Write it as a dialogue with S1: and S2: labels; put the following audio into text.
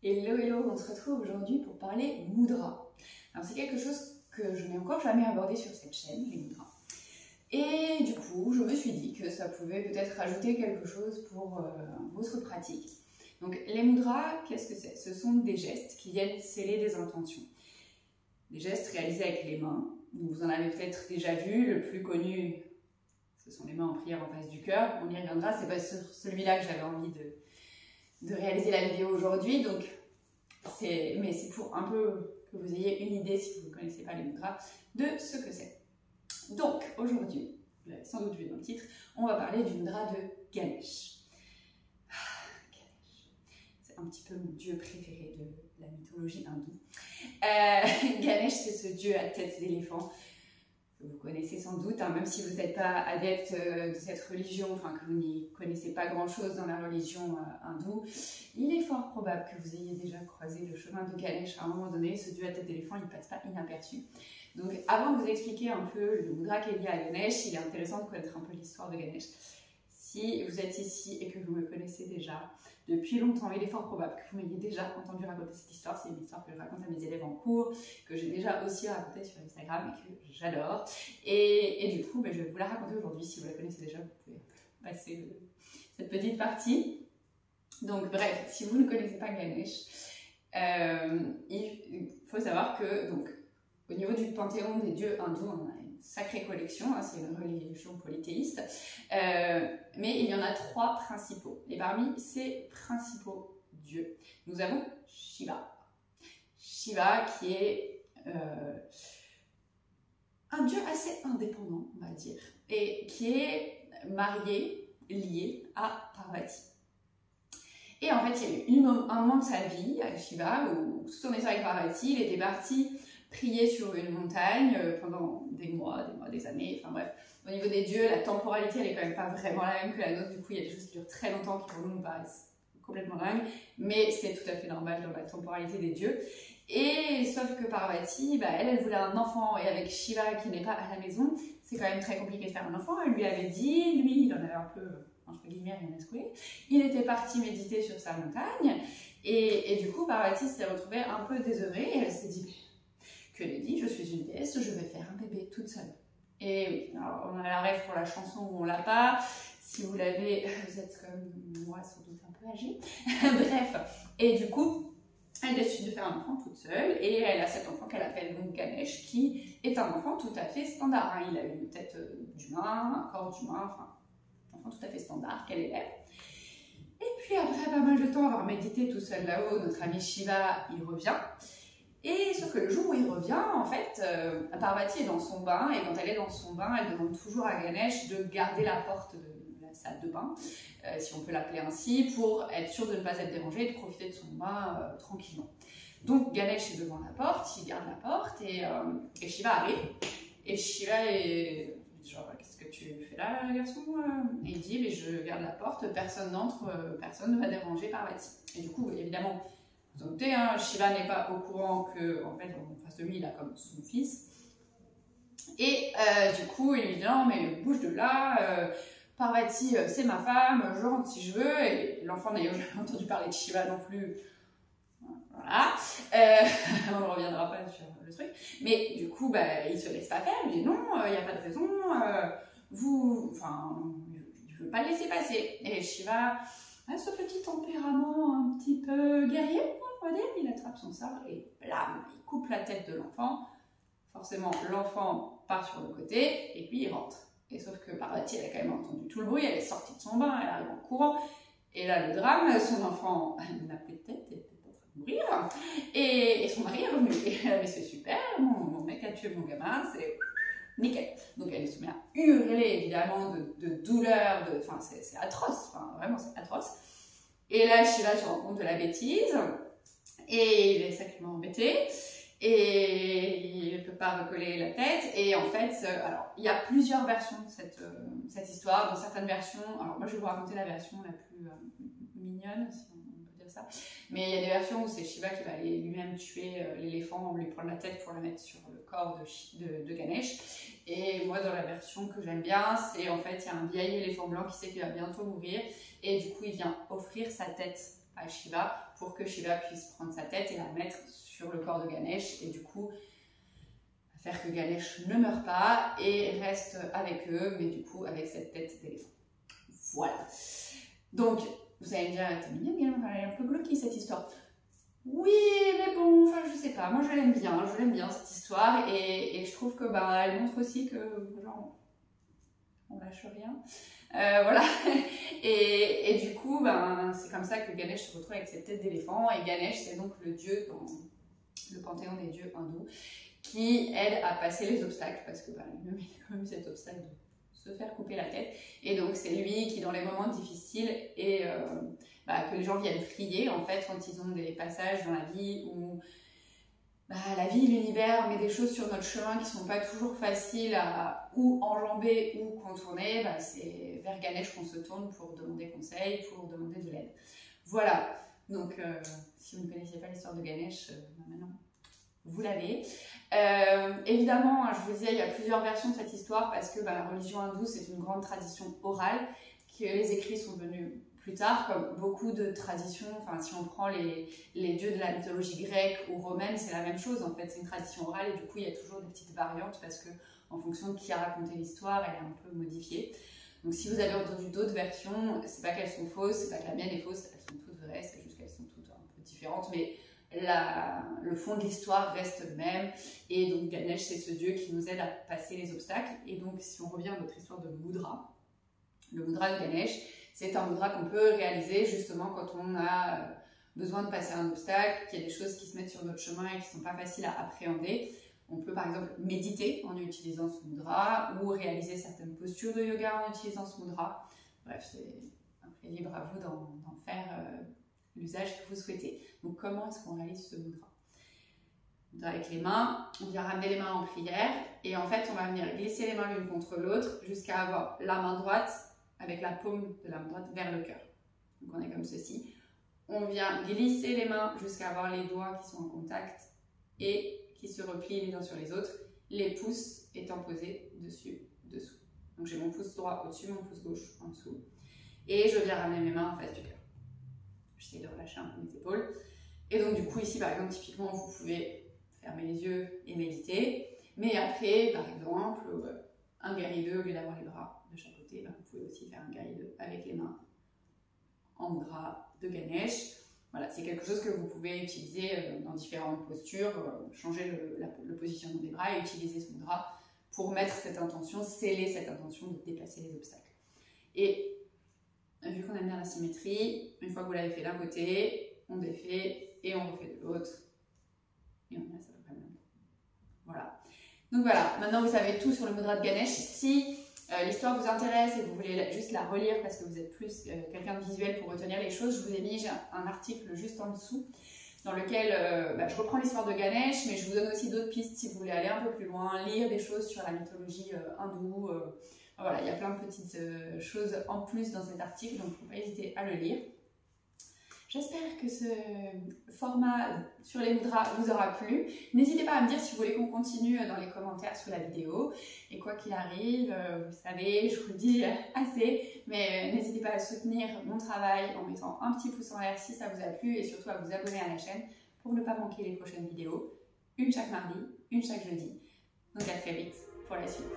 S1: Hello, hello, on se retrouve aujourd'hui pour parler mudra. Alors c'est quelque chose que je n'ai encore jamais abordé sur cette chaîne, les mudras. Et du coup, je me suis dit que ça pouvait peut-être rajouter quelque chose pour votre pratique. Donc les mudras, qu'est-ce que c'est? Ce sont des gestes qui viennent sceller des intentions. Des gestes réalisés avec les mains. Vous en avez peut-être déjà vu, le plus connu, ce sont les mains en prière en face du cœur. On y reviendra, c'est pas sur celui-là que j'avais envie de réaliser la vidéo aujourd'hui, donc mais c'est pour un peu que vous ayez une idée, si vous ne connaissez pas les mudras, de ce que c'est. Donc aujourd'hui, vous l'avez sans doute vu dans le titre, on va parler du mudra de Ganesh. Ganesh, c'est un petit peu mon dieu préféré de la mythologie hindoue. Ganesh, c'est ce dieu à tête d'éléphant que vous connaissez sans doute, hein, même si vous n'êtes pas adepte de cette religion, enfin que vous n'y connaissez pas grand-chose dans la religion hindoue, il est fort probable que vous ayez déjà croisé le chemin de Ganesh à un moment donné. Ce dieu à tête d'éléphant, il ne passe pas inaperçu. Donc avant de vous expliquer un peu le mudra qui est lié à Ganesh, il est intéressant de connaître un peu l'histoire de Ganesh. Si vous êtes ici et que vous me connaissez déjà depuis longtemps, il est fort probable que vous m'ayez déjà entendu raconter cette histoire. C'est une histoire que je raconte à mes élèves en cours, que j'ai déjà aussi racontée sur Instagram et que j'adore. Et du coup, je vais vous la raconter aujourd'hui. Si vous la connaissez déjà, vous pouvez passer cette petite partie. Donc bref, si vous ne connaissez pas Ganesh, il faut savoir que donc, au niveau du panthéon des dieux hindous, on a une sacrée collection, hein, c'est une religion polythéiste, mais il y en a 3 principaux. Et parmi ces principaux dieux, nous avons Shiva. Shiva qui est un dieu assez indépendant, on va dire, et qui est marié, lié à Parvati. Et en fait, il y a eu un moment de sa vie, à Shiva, où tout son histoire avec Parvati, il était parti prier sur une montagne pendant des mois, des années, enfin bref. Au niveau des dieux, la temporalité, elle est quand même pas vraiment la même que la nôtre, du coup, il y a des choses qui durent très longtemps qui pour nous nous paraissent complètement dingues, mais c'est tout à fait normal dans la temporalité des dieux. Et sauf que Parvati, elle voulait un enfant, et avec Shiva qui n'est pas à la maison, c'est quand même très compliqué de faire un enfant. Elle lui avait dit, lui, il en avait un peu, entre guillemets, rien à secouer. Il était parti méditer sur sa montagne, et du coup, Parvati s'est retrouvée un peu désœuvrée, et elle s'est dit, que elle dit, je suis une déesse, je vais faire un bébé toute seule. Et oui, alors on a la rêve pour la chanson où on l'a pas. Si vous l'avez, vous êtes comme moi, sans doute un peu âgée. Bref, et du coup, elle décide de faire un enfant toute seule, et elle a cet enfant qu'elle appelle donc Ganesh, qui est un enfant tout à fait standard. Hein. Il a une tête d'humain, un corps d'humain, enfin, un enfant tout à fait standard qu'elle élève. Et puis après pas mal de temps avoir médité tout seul là-haut, notre ami Shiva, il revient. Et sauf que le jour où il revient, en fait, Parvati est dans son bain, et quand elle est dans son bain, elle demande toujours à Ganesh de garder la porte de la salle de bain, si on peut l'appeler ainsi, pour être sûr de ne pas être dérangé et de profiter de son bain tranquillement. Donc Ganesh est devant la porte, il garde la porte, et Shiva arrive, et Shiva est genre, qu'est-ce que tu fais là, garçon? Et il dit, mais je garde la porte, personne n'entre, personne ne va déranger Parvati. Et du coup, évidemment, vous en doutez, hein, Shiva n'est pas au courant que, en fait, en face de lui, il a comme son fils. Et du coup, il lui dit, non, mais bouge de là, Parvati, c'est ma femme, je rentre si je veux. Et l'enfant n'ayant jamais entendu parler de Shiva non plus, voilà. On ne reviendra pas sur le truc. Mais du coup, il se laisse pas faire, il dit, non, il n'y a pas de raison, il ne veut pas le laisser passer. Et Shiva a ce petit tempérament un petit peu guerrier, on va dire, il attrape son sabre et blam, il coupe la tête de l'enfant. Forcément, l'enfant part sur le côté et puis il rentre. Et sauf que Parvati, elle a quand même entendu tout le bruit, elle est sortie de son bain, elle arrive en courant. Et là, le drame, son enfant n'a plus de tête, elle était en train de mourir. Et son mari est revenu. Et elle a dit, mais c'est super, mon mec a tué mon gamin, c'est nickel. Donc elle se met à hurler évidemment de douleur, enfin c'est atroce, enfin vraiment c'est atroce. Et là Shiva se rend compte de la bêtise et il est sacrément embêté et il ne peut pas recoller la tête. Et en fait, alors il y a plusieurs versions de cette histoire. Dans certaines versions, alors moi je vais vous raconter la version la plus mignonne, si on peut dire ça. Mais il y a des versions où c'est Shiva qui va aller lui-même tuer l'éléphant, lui prendre la tête pour la mettre sur le corps de Ganesh. Et moi, dans la version que j'aime bien, c'est en fait, il y a un vieil éléphant blanc qui sait qu'il va bientôt mourir. Et du coup, il vient offrir sa tête à Shiva pour que Shiva puisse prendre sa tête et la mettre sur le corps de Ganesh et du coup faire que Ganesh ne meure pas et reste avec eux, mais du coup avec cette tête d'éléphant. Voilà. Donc, vous allez me dire, t'es mignonne, elle est un peu bloquée cette histoire. Oui, mais bon, enfin je sais pas, moi je l'aime bien cette histoire et je trouve que elle montre aussi que genre, on lâche rien. Voilà. Et du coup, c'est comme ça que Ganesh se retrouve avec cette tête d'éléphant et Ganesh c'est donc le dieu dans le panthéon des dieux hindous qui aide à passer les obstacles parce que lui-même il a quand même cet obstacle de se faire couper la tête et donc c'est lui qui dans les moments difficiles et que les gens viennent prier en fait quand ils ont des passages dans la vie où la vie, l'univers met des choses sur notre chemin qui sont pas toujours faciles à ou enjamber ou contourner, c'est vers Ganesh qu'on se tourne pour demander conseil, pour demander de l'aide. Voilà, donc si vous ne connaissiez pas l'histoire de Ganesh, maintenant vous l'avez. Évidemment, je vous disais, il y a plusieurs versions de cette histoire parce que la religion hindoue, c'est une grande tradition orale, que les écrits sont venus plus tard, comme beaucoup de traditions. Enfin, si on prend les dieux de la mythologie grecque ou romaine, c'est la même chose. En fait, c'est une tradition orale et du coup, il y a toujours des petites variantes parce que, en fonction de qui a raconté l'histoire, elle est un peu modifiée. Donc, si vous avez entendu d'autres versions, c'est pas qu'elles sont fausses, c'est pas que la mienne est fausse, elles sont toutes vraies, c'est juste qu'elles sont toutes un peu différentes, mais le fond de l'histoire reste le même. Et donc, Ganesh, c'est ce dieu qui nous aide à passer les obstacles. Et donc, si on revient à notre histoire de mudra, le mudra de Ganesh, c'est un mudra qu'on peut réaliser justement quand on a besoin de passer un obstacle, qu'il y a des choses qui se mettent sur notre chemin et qui ne sont pas faciles à appréhender. On peut par exemple méditer en utilisant ce mudra ou réaliser certaines postures de yoga en utilisant ce mudra. Bref, c'est après libre à vous d'en faire l'usage que vous souhaitez. Donc comment est-ce qu'on réalise ce mudra? Avec les mains, on vient ramener les mains en prière et en fait on va venir glisser les mains l'une contre l'autre jusqu'à avoir la main droite avec la paume de la main droite vers le cœur. Donc on est comme ceci. On vient glisser les mains jusqu'à avoir les doigts qui sont en contact et qui se replient les uns sur les autres, les pouces étant posés dessus, dessous. Donc j'ai mon pouce droit au-dessus, mon pouce gauche en dessous. Et je viens ramener mes mains en face du cœur. J'essaie de relâcher un peu mes épaules. Et donc du coup ici par exemple typiquement vous pouvez fermer les yeux et méditer. Mais après par exemple un guerrier 2 au lieu d'avoir les bras de chaque côté, vous pouvez aussi faire un guerrier 2 avec les mains en mudra de Ganesh. Voilà, c'est quelque chose que vous pouvez utiliser dans différentes postures, changer le positionnement des bras et utiliser ce mudra pour mettre cette intention, sceller cette intention de déplacer les obstacles. Et vu qu'on aime bien la symétrie, une fois que vous l'avez fait d'un côté, on défait et on refait de l'autre. Et on laisse à peu près le même temps. Voilà. Donc voilà, maintenant vous savez tout sur le mudra de Ganesh. Si l'histoire vous intéresse et que vous voulez juste la relire parce que vous êtes plus quelqu'un de visuel pour retenir les choses, je vous ai mis un article juste en dessous dans lequel je reprends l'histoire de Ganesh, mais je vous donne aussi d'autres pistes si vous voulez aller un peu plus loin, lire des choses sur la mythologie hindoue. Voilà, il y a plein de petites choses en plus dans cet article, donc il ne faut pas hésiter à le lire. J'espère que ce format sur les mudras vous aura plu. N'hésitez pas à me dire si vous voulez qu'on continue dans les commentaires sous la vidéo. Et quoi qu'il arrive, vous savez, je vous le dis assez, mais n'hésitez pas à soutenir mon travail en mettant un petit pouce en l'air si ça vous a plu et surtout à vous abonner à la chaîne pour ne pas manquer les prochaines vidéos. Une chaque mardi, une chaque jeudi. Donc à très vite pour la suite.